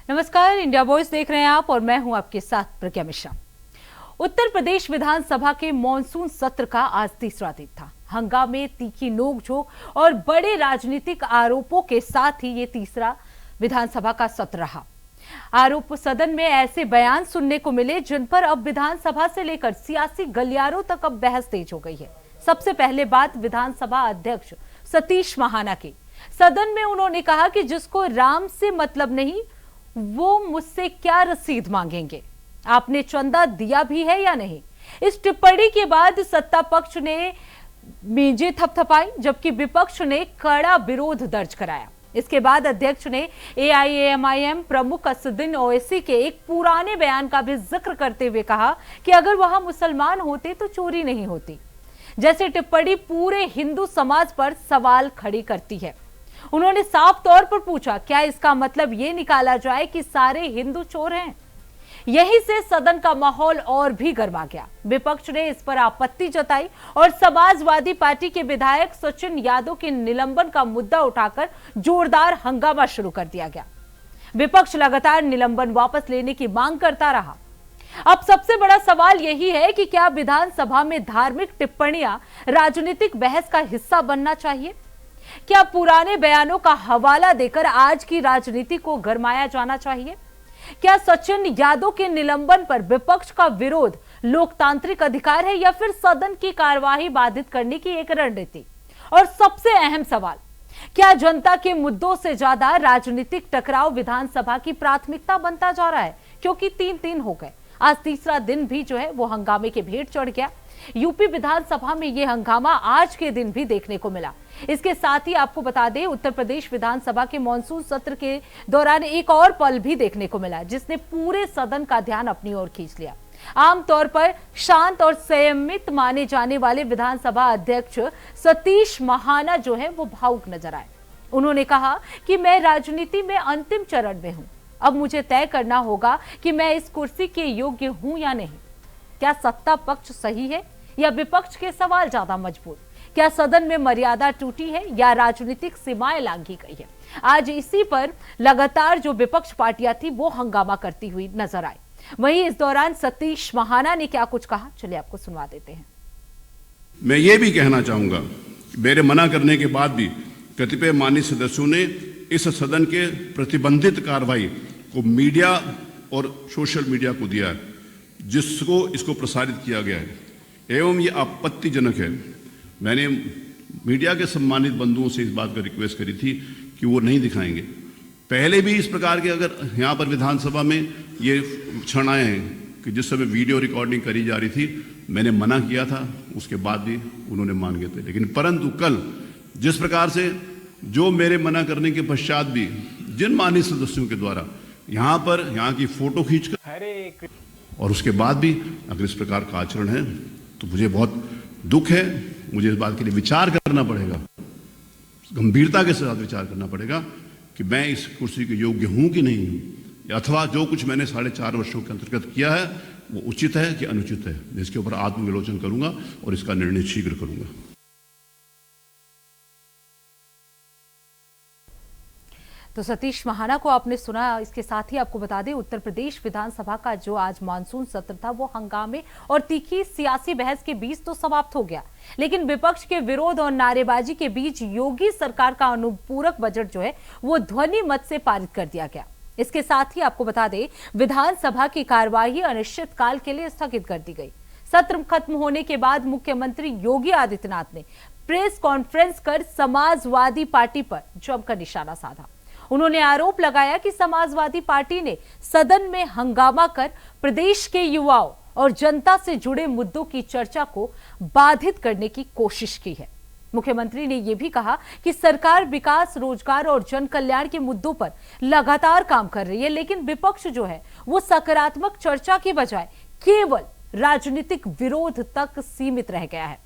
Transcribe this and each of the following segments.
नमस्कार, India voice देख रहे हैं आप और मैं हूं आपके साथ प्रज्ञा मिश्रा। उत्तर प्रदेश विधानसभा के मॉनसून सत्र का आज तीसरा दिन था। हंगामे, तीखी नोकझोंक और बड़े राजनीतिक आरोपों के साथ ही ये तीसरा विधानसभा का सत्र रहा। आरोप सदन में ऐसे बयान सुनने को मिले जिन पर अब विधानसभा से लेकर सियासी गलियारों तक अब बहस तेज हो गई है। सबसे पहले बात विधानसभा अध्यक्ष सतीश महाना की। सदन में उन्होंने कहा कि जिसको राम से मतलब नहीं वो मुझसे क्या रसीद मांगेंगे, आपने चंदा दिया भी है या नहीं। इस टिप्पणी के बाद सत्ता पक्ष ने मेजें थपथपाई जबकि विपक्ष ने कड़ा विरोध दर्ज कराया। इसके बाद अध्यक्ष ने एआईएमआईएम प्रमुख असदुद्दीन ओवैसी के एक पुराने बयान का भी जिक्र करते हुए कहा कि अगर वहां मुसलमान होते तो चोरी नहीं होती। जैसे टिप्पणी पूरे हिंदू समाज पर सवाल खड़ी करती है। उन्होंने साफ तौर पर पूछा, क्या इसका मतलब ये निकाला जाए कि सारे हिंदू चोर हैं। यहीं से सदन का माहौल और भी गर्मा गया। विपक्ष ने इस पर आपत्ति जताई और समाजवादी पार्टी के विधायक सचिन यादव के निलंबन का मुद्दा उठाकर जोरदार हंगामा शुरू कर दिया गया। विपक्ष लगातार निलंबन वापस लेने की मांग करता रहा। अब सबसे बड़ा सवाल यही है कि क्या विधानसभा में धार्मिक टिप्पणियां राजनीतिक बहस का हिस्सा बनना चाहिए? क्या पुराने बयानों का हवाला देकर आज की राजनीति को गरमाया जाना चाहिए? क्या सचिन यादव के निलंबन पर विपक्ष का विरोध लोकतांत्रिक अधिकार है या फिर सदन की कार्यवाही बाधित करने की एक रणनीति? और सबसे अहम सवाल, क्या जनता के मुद्दों से ज्यादा राजनीतिक टकराव विधानसभा की प्राथमिकता बनता जा रहा है? क्योंकि 3-3 हो गए, आज तीसरा दिन भी जो है वो हंगामे के भेंट चढ़ गया। यूपी विधानसभा में ये हंगामा आज के दिन भी देखने को मिला। इसके साथ ही आपको बता दें, उत्तर प्रदेश विधानसभा के मॉनसून सत्र के दौरान एक और पल भी देखने को मिला जिसने पूरे सदन का ध्यान अपनी ओर खींच लिया। आमतौर पर शांत और संयमित माने जाने वाले विधानसभा अध्यक्ष सतीश महाना जो है वो भावुक नजर आए। उन्होंने कहा कि मैं राजनीति में अंतिम चरण में हूं, अब मुझे तय करना होगा कि मैं इस कुर्सी के योग्य हूं या नहीं। क्या सत्ता पक्ष सही है या विपक्ष के सवाल ज्यादा मजबूत? क्या सदन में मर्यादा टूटी है या राजनीतिक सीमाएं लांघी गई है? आज इसी पर लगातार जो विपक्ष पार्टियां थी वो हंगामा करती हुई नजर आई। वहीं इस दौरान सतीश महाना ने क्या कुछ कहा, चलिए आपको सुनवा देते हैं। मैं ये भी कहना चाहूंगा, मेरे मना करने के बाद भी कतिपय माननीय सदस्यों ने इस सदन के प्रतिबंधित कार्रवाई को मीडिया और सोशल मीडिया को दिया है, जिसको इसको प्रसारित किया गया है एवं ये आपत्तिजनक है। मैंने मीडिया के सम्मानित बंधुओं से इस बात का रिक्वेस्ट करी थी कि वो नहीं दिखाएंगे। पहले भी इस प्रकार के अगर यहाँ पर विधानसभा में ये क्षण आए हैं कि जिस समय वीडियो रिकॉर्डिंग करी जा रही थी, मैंने मना किया था, उसके बाद भी उन्होंने मान गए थे। लेकिन परंतु कल जिस प्रकार से जो मेरे मना करने के पश्चात भी जिन माननीय सदस्यों के द्वारा यहाँ की फोटो खींचकर और उसके बाद भी अगर इस प्रकार का आचरण है तो मुझे बहुत दुख है। मुझे इस बात के लिए विचार करना पड़ेगा, गंभीरता के साथ विचार करना पड़ेगा कि मैं इस कुर्सी के योग्य हूं कि नहीं हूं, अथवा जो कुछ मैंने 4.5 वर्षों के अंतर्गत किया है वो उचित है कि अनुचित है। मैं इसके ऊपर आत्मविलोचन करूंगा और इसका निर्णय शीघ्र करूंगा। तो सतीश महाना को आपने सुना। इसके साथ ही आपको बता दें, उत्तर प्रदेश विधानसभा का जो आज मानसून सत्र था वो हंगामे और तीखी सियासी बहस के बीच तो समाप्त हो गया, लेकिन विपक्ष के विरोध और नारेबाजी के बीच योगी सरकार का अनुपूरक बजट जो है वो ध्वनि मत से पारित कर दिया गया। इसके साथ ही आपको बता दें, विधानसभा की कार्यवाही अनिश्चित काल के लिए स्थगित कर दी गई। सत्र खत्म होने के बाद मुख्यमंत्री योगी आदित्यनाथ ने प्रेस कॉन्फ्रेंस कर समाजवादी पार्टी पर जमकर निशाना साधा। उन्होंने आरोप लगाया कि समाजवादी पार्टी ने सदन में हंगामा कर प्रदेश के युवाओं और जनता से जुड़े मुद्दों की चर्चा को बाधित करने की कोशिश की है। मुख्यमंत्री ने यह भी कहा कि सरकार विकास, रोजगार और जन कल्याण के मुद्दों पर लगातार काम कर रही है, लेकिन विपक्ष जो है वो सकारात्मक चर्चा के बजाय केवल राजनीतिक विरोध तक सीमित रह गया है।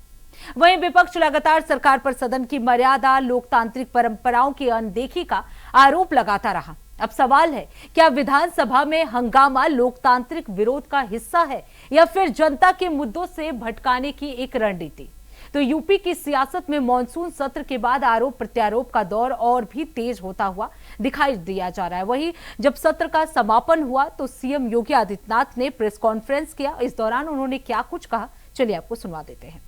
वहीं विपक्ष लगातार सरकार पर सदन की मर्यादा, लोकतांत्रिक परंपराओं की अनदेखी का आरोप लगाता रहा। अब सवाल है, क्या विधानसभा में हंगामा लोकतांत्रिक विरोध का हिस्सा है या फिर जनता के मुद्दों से भटकाने की एक रणनीति? तो यूपी की सियासत में मॉनसून सत्र के बाद आरोप प्रत्यारोप का दौर और भी तेज होता हुआ दिखाई दिया जा रहा है। वहीं जब सत्र का समापन हुआ तो सीएम योगी आदित्यनाथ ने प्रेस कॉन्फ्रेंस किया। इस दौरान उन्होंने क्या कुछ कहा, चलिए आपको सुनवा देते हैं।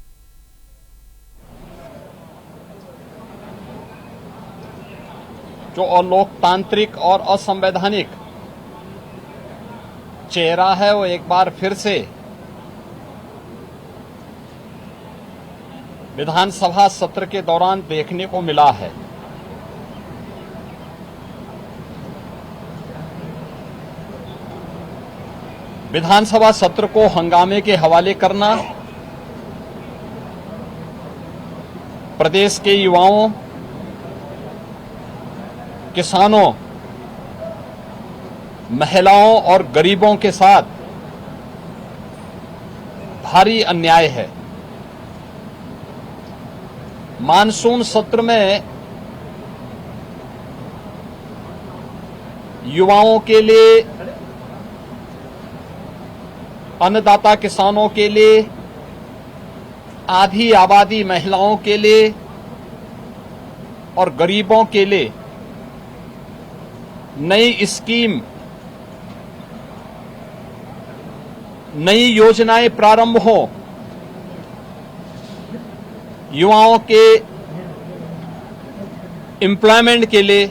जो अलोकतांत्रिक और असंवैधानिक चेहरा है वो एक बार फिर से विधानसभा सत्र के दौरान देखने को मिला है। विधानसभा सत्र को हंगामे के हवाले करना, प्रदेश के युवाओं, किसानों, महिलाओं और गरीबों के साथ भारी अन्याय है। मानसून सत्र में युवाओं के लिए, अन्नदाता किसानों के लिए, आधी आबादी महिलाओं के लिए और गरीबों के लिए नई स्कीम, नई योजनाएं प्रारंभ हो, युवाओं के एम्प्लॉयमेंट के लिए,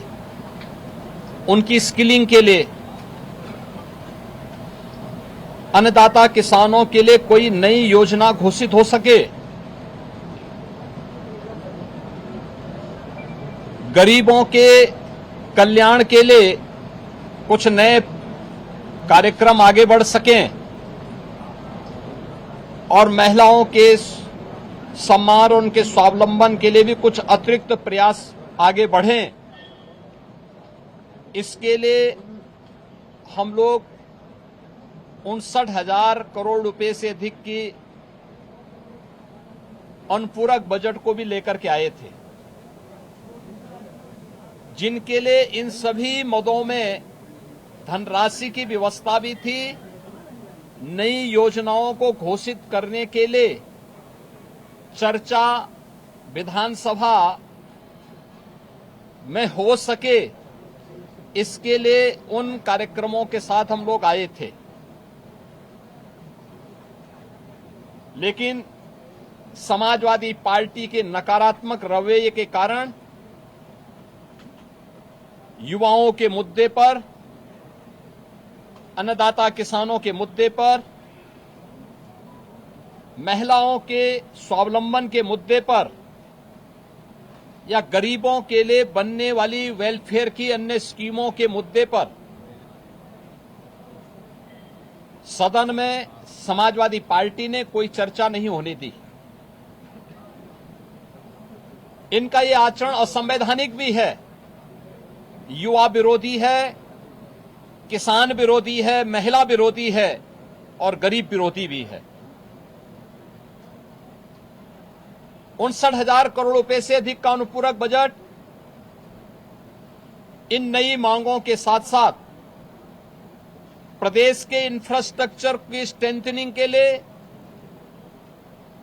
उनकी स्किलिंग के लिए, अन्नदाता किसानों के लिए कोई नई योजना घोषित हो सके, गरीबों के कल्याण के लिए कुछ नए कार्यक्रम आगे बढ़ सकें और महिलाओं के सम्मान और उनके स्वावलंबन के लिए भी कुछ अतिरिक्त प्रयास आगे बढ़ें। इसके लिए हम लोग 59,000 करोड़ रुपए से अधिक की अनुपूरक बजट को भी लेकर के आए थे, जिनके लिए इन सभी मदों में धनराशि की व्यवस्था भी थी। नई योजनाओं को घोषित करने के लिए चर्चा विधानसभा में हो सके, इसके लिए उन कार्यक्रमों के साथ हम लोग आए थे। लेकिन समाजवादी पार्टी के नकारात्मक रवैये के कारण युवाओं के मुद्दे पर, अन्नदाता किसानों के मुद्दे पर, महिलाओं के स्वावलंबन के मुद्दे पर या गरीबों के लिए बनने वाली वेलफेयर की अन्य स्कीमों के मुद्दे पर सदन में समाजवादी पार्टी ने कोई चर्चा नहीं होने दी। इनका ये आचरण असंवैधानिक भी है, युवा विरोधी है, किसान विरोधी है, महिला विरोधी है और गरीब विरोधी भी है। 59,000 करोड़ रुपए से अधिक का अनुपूरक बजट इन नई मांगों के साथ साथ प्रदेश के इंफ्रास्ट्रक्चर की स्ट्रेंथनिंग के लिए,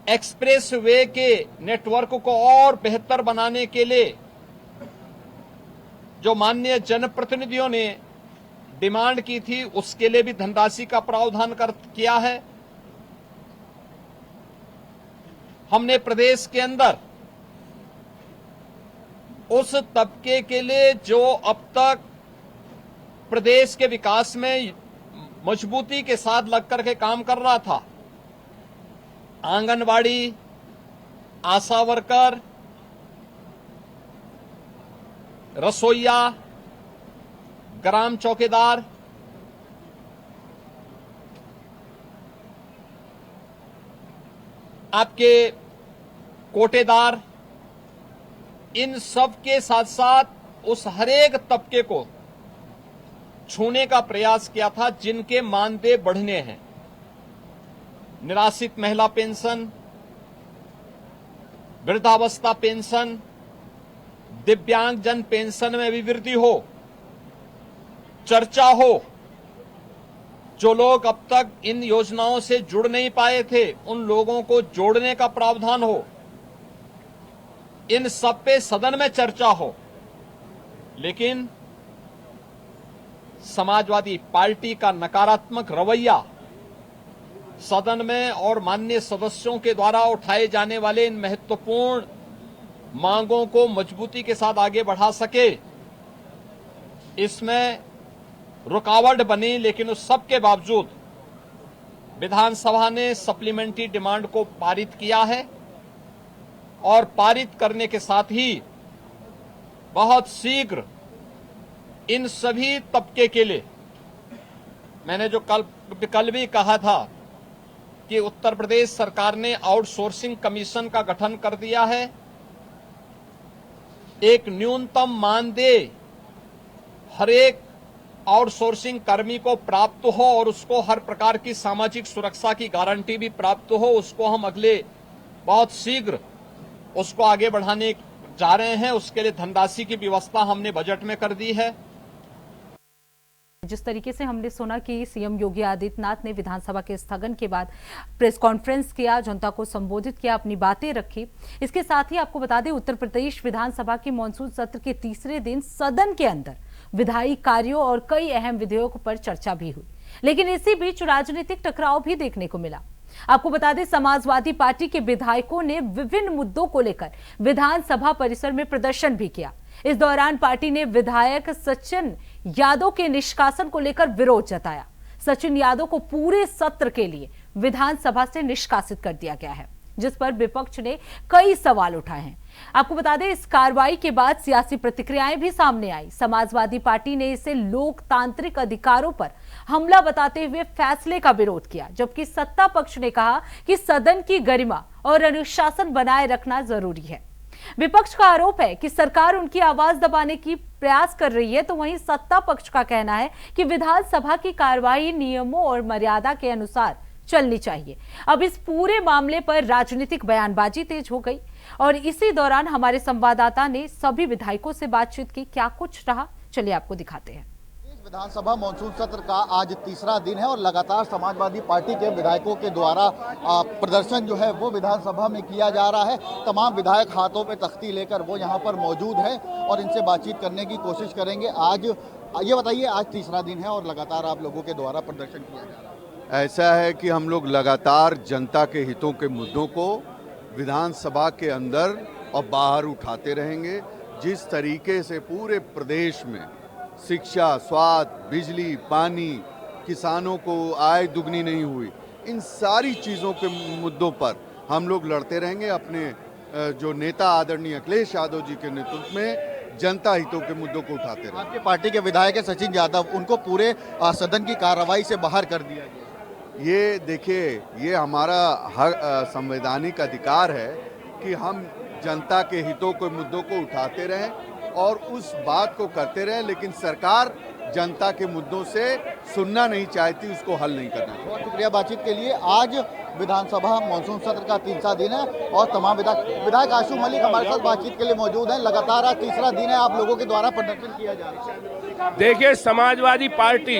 एक्सप्रेस वे के नेटवर्क को और बेहतर बनाने के लिए जो माननीय जनप्रतिनिधियों ने डिमांड की थी, उसके लिए भी धनराशि का प्रावधान किया है। हमने प्रदेश के अंदर उस तबके के लिए जो अब तक प्रदेश के विकास में मजबूती के साथ लगकर के काम कर रहा था, आंगनवाड़ी, आशा वर्कर, रसोइया, ग्राम चौकीदार, आपके कोटेदार, इन सब के साथ साथ उस हरेक तबके को छूने का प्रयास किया था जिनके मानदेय बढ़ने हैं। निराश्रित महिला पेंशन, वृद्धावस्था पेंशन, दिव्यांगजन पेंशन में भी वृद्धि हो, चर्चा हो। जो लोग अब तक इन योजनाओं से जुड़ नहीं पाए थे, उन लोगों को जोड़ने का प्रावधान हो। इन सब पे सदन में चर्चा हो, लेकिन समाजवादी पार्टी का नकारात्मक रवैया सदन में और माननीय सदस्यों के द्वारा उठाए जाने वाले इन महत्वपूर्ण मांगों को मजबूती के साथ आगे बढ़ा सके, इसमें रुकावट बनी। लेकिन उस सब के बावजूद विधानसभा ने सप्लीमेंट्री डिमांड को पारित किया है और पारित करने के साथ ही बहुत शीघ्र इन सभी तबके के लिए, मैंने जो कल भी कहा था कि उत्तर प्रदेश सरकार ने आउटसोर्सिंग कमीशन का गठन कर दिया है, एक न्यूनतम मानदेय हर एक आउटसोर्सिंग कर्मी को प्राप्त हो और उसको हर प्रकार की सामाजिक सुरक्षा की गारंटी भी प्राप्त हो, उसको हम अगले बहुत शीघ्र उसको आगे बढ़ाने जा रहे हैं। उसके लिए धनराशि की व्यवस्था हमने बजट में कर दी है। जिस तरीके से हमने सुना कि सीएम योगी आदित्यनाथ ने विधानसभा के स्थगन के बाद प्रेस कॉन्फ्रेंस किया, जनता को संबोधित किया, अपनी बातें रखी। इसके साथ ही आपको बता दें, उत्तर प्रदेश विधानसभा के मानसून सत्र के तीसरे दिन सदन के अंदर विधायी कार्यों और कई अहम विधेयकों पर चर्चा भी हुई, लेकिन इसी बीच राजनीतिक टकराव भी देखने को मिला। आपको बता दें, समाजवादी पार्टी के विधायकों ने विभिन्न मुद्दों को लेकर विधानसभा परिसर में प्रदर्शन भी किया। इस दौरान पार्टी ने विधायक सचिन यादव के निष्कासन को लेकर विरोध जताया। सचिन यादव को पूरे सत्र के लिए विधानसभा से निष्कासित कर दिया गया है, जिस पर विपक्ष ने कई सवाल उठाए हैं। आपको बता दें, इस कार्रवाई के बाद सियासी प्रतिक्रियाएं भी सामने आई। समाजवादी पार्टी ने इसे लोकतांत्रिक अधिकारों पर हमला बताते हुए फैसले का विरोध किया, जबकि सत्ता पक्ष ने कहा कि सदन की गरिमा और अनुशासन बनाए रखना जरूरी है। विपक्ष का आरोप है कि सरकार उनकी आवाज दबाने की प्रयास कर रही है, तो वहीं सत्ता पक्ष का कहना है कि विधानसभा की कार्यवाही नियमों और मर्यादा के अनुसार चलनी चाहिए। अब इस पूरे मामले पर राजनीतिक बयानबाजी तेज हो गई और इसी दौरान हमारे संवाददाता ने सभी विधायकों से बातचीत की। क्या कुछ रहा, चलिए आपको दिखाते हैं। विधानसभा मानसून सत्र का आज तीसरा दिन है और लगातार समाजवादी पार्टी के विधायकों के द्वारा प्रदर्शन जो है वो विधानसभा में किया जा रहा है। तमाम विधायक हाथों पे तख्ती लेकर वो यहाँ पर मौजूद हैं और इनसे बातचीत करने की कोशिश करेंगे। आज ये बताइए, आज तीसरा दिन है और लगातार आप लोगों के द्वारा प्रदर्शन किया जा रहा है। ऐसा है कि हम लोग लगातार जनता के हितों के मुद्दों को विधानसभा के अंदर और बाहर उठाते रहेंगे। जिस तरीके से पूरे प्रदेश में शिक्षा, स्वास्थ्य, बिजली, पानी, किसानों को आय दुगनी नहीं हुई, इन सारी चीज़ों के मुद्दों पर हम लोग लड़ते रहेंगे। अपने जो नेता आदरणीय अखिलेश यादव जी के नेतृत्व में जनता हितों के मुद्दों को उठाते रहेंगे। आपकी पार्टी के विधायक सचिन यादव, उनको पूरे सदन की कार्रवाई से बाहर कर दिया गया। ये देखिए, ये हमारा संवैधानिक अधिकार है कि हम जनता के हितों के मुद्दों को उठाते रहें और उस बात को करते रहें, लेकिन सरकार जनता के मुद्दों से सुनना नहीं चाहती, उसको हल नहीं करना। बहुत शुक्रिया बातचीत के लिए। आज विधानसभा मानसून सत्र का तीसरा दिन है और तमाम विधायक आशु मलिक हमारे साथ बातचीत के लिए मौजूद हैं। लगातार आज तीसरा दिन है, आप लोगों के द्वारा प्रदर्शन किया जा रहा है। देखिए, समाजवादी पार्टी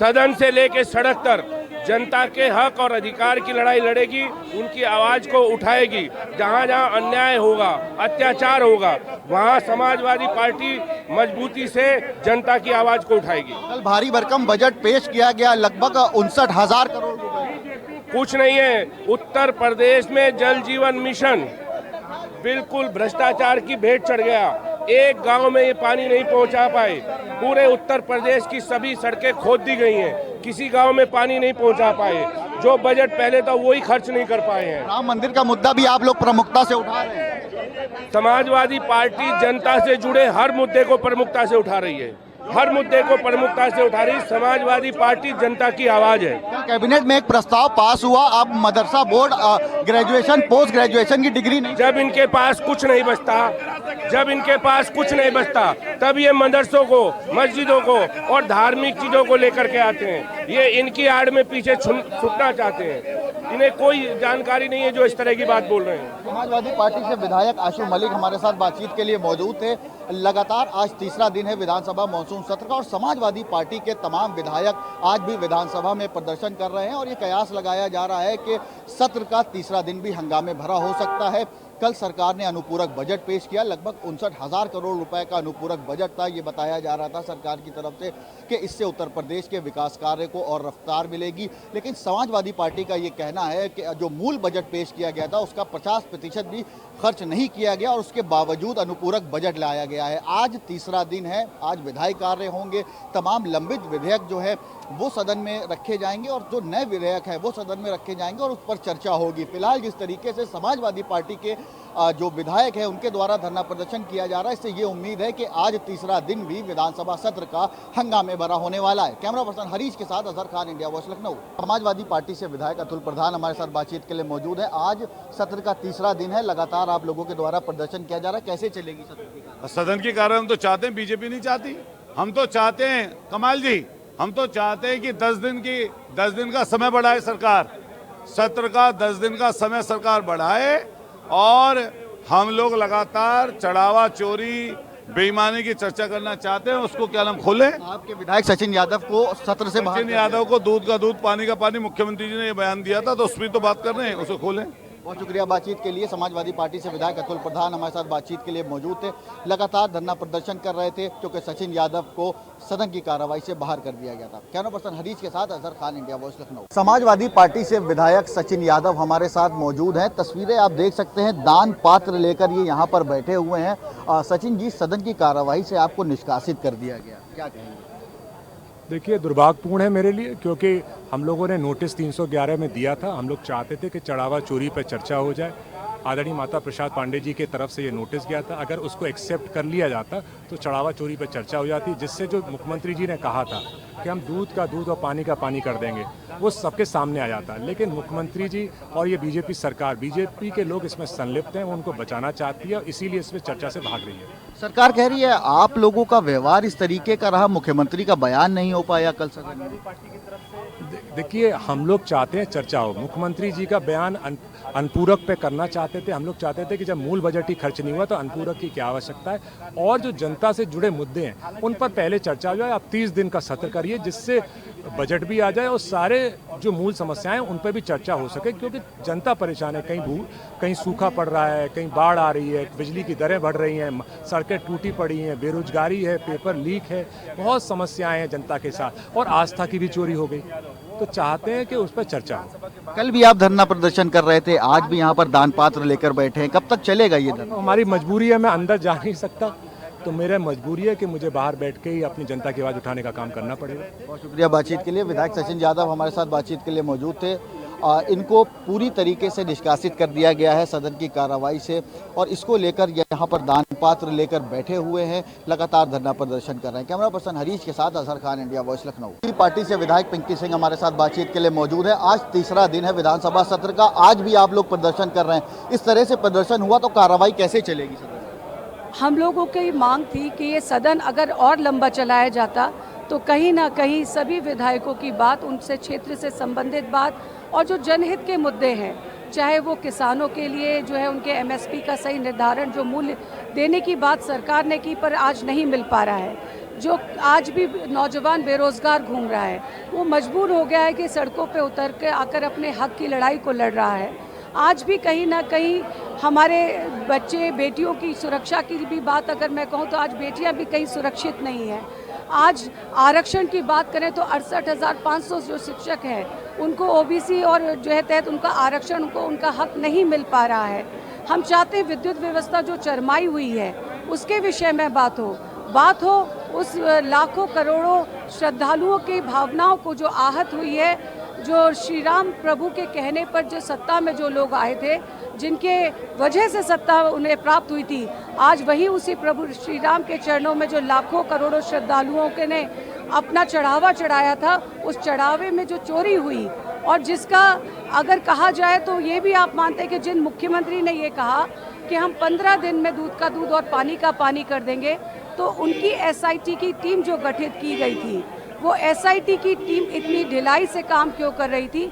सदन से लेकर सड़क तक जनता के हक और अधिकार की लड़ाई लड़ेगी, उनकी आवाज को उठाएगी। जहां जहां अन्याय होगा, अत्याचार होगा, वहां समाजवादी पार्टी मजबूती से जनता की आवाज को उठाएगी। कल भारी भरकम बजट पेश किया गया, लगभग 59,000 करोड़ रुपए। कुछ नहीं है, उत्तर प्रदेश में जल जीवन मिशन बिल्कुल भ्रष्टाचार की भेंट चढ़ गया। एक गांव में ये पानी नहीं पहुंचा पाए। पूरे उत्तर प्रदेश की सभी सड़कें खोद दी गई हैं, किसी गांव में पानी नहीं पहुंचा पाए। जो बजट पहले था वही खर्च नहीं कर पाए हैं। राम मंदिर का मुद्दा भी आप लोग प्रमुखता से उठा रहे हैं। समाजवादी पार्टी जनता से जुड़े हर मुद्दे को प्रमुखता से उठा रही है, हर मुद्दे को प्रमुखता से उठा रही। समाजवादी पार्टी जनता की आवाज है। कैबिनेट में एक प्रस्ताव पास हुआ, अब मदरसा बोर्ड ग्रेजुएशन, पोस्ट ग्रेजुएशन की डिग्री नहीं। जब इनके पास कुछ नहीं बचता, जब इनके पास कुछ नहीं बचता, तब ये मदरसों को, मस्जिदों को और धार्मिक चीजों को लेकर के आते हैं। ये इनकी आड़ में पीछे छुटना चाहते हैं। इन्हें कोई जानकारी नहीं है जो इस तरह की बात बोल रहे हैं। समाजवादी पार्टी से विधायक आशु मलिक हमारे साथ बातचीत के लिए मौजूद थे। लगातार आज तीसरा दिन है विधानसभा मानसून सत्र का और समाजवादी पार्टी के तमाम विधायक आज भी विधानसभा में प्रदर्शन कर रहे हैं और ये कयास लगाया जा रहा है कि सत्र का तीसरा दिन भी हंगामे भरा हो सकता है। कल सरकार ने अनुपूरक बजट पेश किया। लगभग 59,000 करोड़ रुपए का अनुपूरक बजट था। ये बताया जा रहा था सरकार की तरफ से कि इससे उत्तर प्रदेश के विकास कार्य को और रफ्तार मिलेगी, लेकिन समाजवादी पार्टी का ये कहना है कि जो मूल बजट पेश किया गया था उसका 50% भी खर्च नहीं किया गया और उसके बावजूद अनुपूरक बजट लाया गया है। आज तीसरा दिन है, आज विधायी कार्य होंगे, तमाम लंबित विधेयक जो है वो सदन में रखे जाएंगे और जो नए विधेयक है वो सदन में रखे जाएंगे और उस पर चर्चा होगी। फिलहाल जिस तरीके से समाजवादी पार्टी के जो विधायक है उनके द्वारा धरना प्रदर्शन किया जा रहा है, इससे ये उम्मीद है कि आज तीसरा दिन भी विधानसभा सत्र का हंगामे भरा होने वाला है। कैमरा पर्सन हरीश के साथ Azhar Khan, India voice, Lucknow. Samajwadi party से विधायक अतुल प्रधान हमारे साथ बातचीत के लिए मौजूद है। आज सत्र का तीसरा दिन है, लगातार आप लोगों के द्वारा प्रदर्शन किया जा रहा है, कैसे चलेगी सदन की कार्य? हम तो चाहते हैं, बीजेपी नहीं चाहती। हम तो चाहते हैं कमाल जी, हम तो चाहते हैं कि 10 दिन का समय बढ़ाए सरकार, सत्र का 10 दिन का समय सरकार बढ़ाए और हम लोग लगातार चढ़ावा चोरी बेईमानी की चर्चा करना चाहते हैं, उसको क्या नाम खोलें। आपके विधायक सचिन यादव को सत्र से सचिन यादव को दूध का दूध पानी का पानी मुख्यमंत्री जी ने ये बयान दिया था, तो उस पर तो बात कर रहे हैं, उसको खोलें। बहुत शुक्रिया बातचीत के लिए। समाजवादी पार्टी से विधायक अतुल प्रधान हमारे साथ बातचीत के लिए मौजूद थे। लगातार धरना प्रदर्शन कर रहे थे क्योंकि सचिन यादव को सदन की कार्रवाई से बाहर कर दिया गया था। कैमरा पर्सन हरीश के साथ Azhar Khan, India voice, Lucknow. Samajwadi party से विधायक सचिन यादव हमारे साथ मौजूद हैं। तस्वीरें आप देख सकते हैं, दान पात्र लेकर ये यहाँ पर बैठे हुए हैं। सचिन जी, सदन की कार्रवाई से आपको निष्कासित कर दिया गया, क्या कहेंगे? देखिए, दुर्भाग्यपूर्ण है मेरे लिए, क्योंकि हम लोगों ने नोटिस 311 में दिया था। हम लोग चाहते थे कि चढ़ावा चोरी पर चर्चा हो जाए। आदरणीय माता प्रसाद पांडे जी की तरफ से ये नोटिस गया था। अगर उसको एक्सेप्ट कर लिया जाता तो चढ़ावा चोरी पर चर्चा हो जाती, जिससे जो मुख्यमंत्री जी ने कहा था कि हम दूध का दूध और पानी का पानी कर देंगे, वो सबके सामने आ जाता। लेकिन मुख्यमंत्री जी और ये बीजेपी सरकार, बीजेपी के लोग इसमें संलिप्त हैं, वो उनको बचाना चाहती है और इसीलिए इसमें चर्चा से भाग रही है। सरकार कह रही है आप लोगों का व्यवहार इस तरीके का रहा, मुख्यमंत्री का बयान नहीं हो पाया कल सदन में। देखिए, हम लोग चाहते हैं चर्चा हो। मुख्यमंत्री जी का बयान अनुपूरक पे करना चाहते थे। हम लोग चाहते थे कि जब मूल बजट ही खर्च नहीं हुआ तो अनुपूरक की क्या आवश्यकता है, और जो जनता से जुड़े मुद्दे हैं उन पर पहले चर्चा हो जाए। आप 30 दिन का सत्र करिए, जिससे बजट भी आ जाए और सारे जो मूल समस्याएं उन पर भी चर्चा हो सके, क्योंकि जनता परेशान है। कहीं सूखा पड़ रहा है, कहीं बाढ़ आ रही है, बिजली की दरें बढ़ रही हैं, सड़कें टूटी पड़ी हैं, बेरोजगारी है, पेपर लीक है, बहुत समस्याएं हैं जनता के साथ, और आस्था की भी चोरी हो गई। तो चाहते हैं कि उस पर चर्चा हो। कल भी आप धरना प्रदर्शन कर रहे थे, आज भी यहाँ पर दान पात्र लेकर बैठे हैं, कब तक चलेगा ये धरना? हमारी मजबूरी है, मैं अंदर जा नहीं सकता, तो मेरा मजबूरी है कि मुझे बाहर बैठ के ही अपनी जनता की आवाज़ उठाने का काम करना पड़ेगा। बहुत शुक्रिया बातचीत के लिए। विधायक सचिन यादव हमारे साथ बातचीत के लिए मौजूद थे। इनको पूरी तरीके से निष्कासित कर दिया गया है सदन की कार्रवाई से, और इसको लेकर यहाँ पर दान पात्र लेकर बैठे हुए हैं, लगातार धरना प्रदर्शन कर रहे हैं। कैमरा पर्सन हरीश के साथ Azhar Khan, India voice, Lucknow. Party से विधायक पिंकी सिंह हमारे साथ बातचीत के लिए मौजूद है। आज तीसरा दिन है विधानसभा सत्र का, आज भी आप लोग प्रदर्शन कर रहे हैं। इस तरह से प्रदर्शन हुआ तो कार्रवाई कैसे चलेगी सदन? हम लोगों की मांग थी कि ये सदन अगर और लंबा चलाया जाता तो कहीं ना कहीं सभी विधायकों की बात, उनसे क्षेत्र से संबंधित बात और जो जनहित के मुद्दे हैं, चाहे वो किसानों के लिए जो है उनके एमएसपी का सही निर्धारण, जो मूल्य देने की बात सरकार ने की पर आज नहीं मिल पा रहा है। जो आज भी नौजवान बेरोजगार घूम रहा है, वो मजबूर हो गया है कि सड़कों पे उतर के आकर अपने हक की लड़ाई को लड़ रहा है। आज भी कहीं ना कहीं हमारे बच्चे बेटियों की सुरक्षा की भी बात अगर मैं कहूँ तो आज बेटियां भी कहीं सुरक्षित नहीं हैं। आज आरक्षण की बात करें तो 68,500 जो शिक्षक हैं उनको ओबीसी और जो है तहत उनका आरक्षण, उनको उनका हक नहीं मिल पा रहा है। हम चाहते हैं विद्युत व्यवस्था जो चरमाई हुई है उसके विषय में बात हो उस लाखों करोड़ों श्रद्धालुओं की भावनाओं को जो आहत हुई है, जो श्री राम प्रभु के कहने पर जो सत्ता में जो लोग आए थे, जिनके वजह से सत्ता उन्हें प्राप्त हुई थी, आज वही उसी प्रभु श्री राम के चरणों में जो लाखों करोड़ों श्रद्धालुओं के ने अपना चढ़ावा चढ़ाया था, उस चढ़ावे में जो चोरी हुई, और जिसका अगर कहा जाए तो ये भी आप मानते हैं कि जिन मुख्यमंत्री ने ये कहा कि हम 15 दिन में दूध का दूध और पानी का पानी कर देंगे, तो उनकी एसआईटी की टीम जो गठित की गई थी, वो एसआईटी की टीम इतनी ढिलाई से काम क्यों कर रही थी?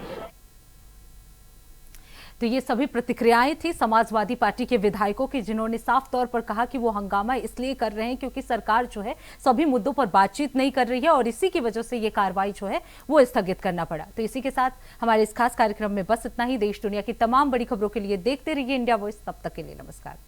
तो ये सभी प्रतिक्रियाएं थी समाजवादी पार्टी के विधायकों की, जिन्होंने साफ तौर पर कहा कि वो हंगामा इसलिए कर रहे हैं क्योंकि सरकार जो है सभी मुद्दों पर बातचीत नहीं कर रही है और इसी की वजह से ये कार्रवाई जो है वो स्थगित करना पड़ा। तो इसी के साथ हमारे इस खास कार्यक्रम में बस इतना ही। देश दुनिया की तमाम बड़ी खबरों के लिए देखते रहिए इंडिया वॉइस। तब तक के लिए नमस्कार।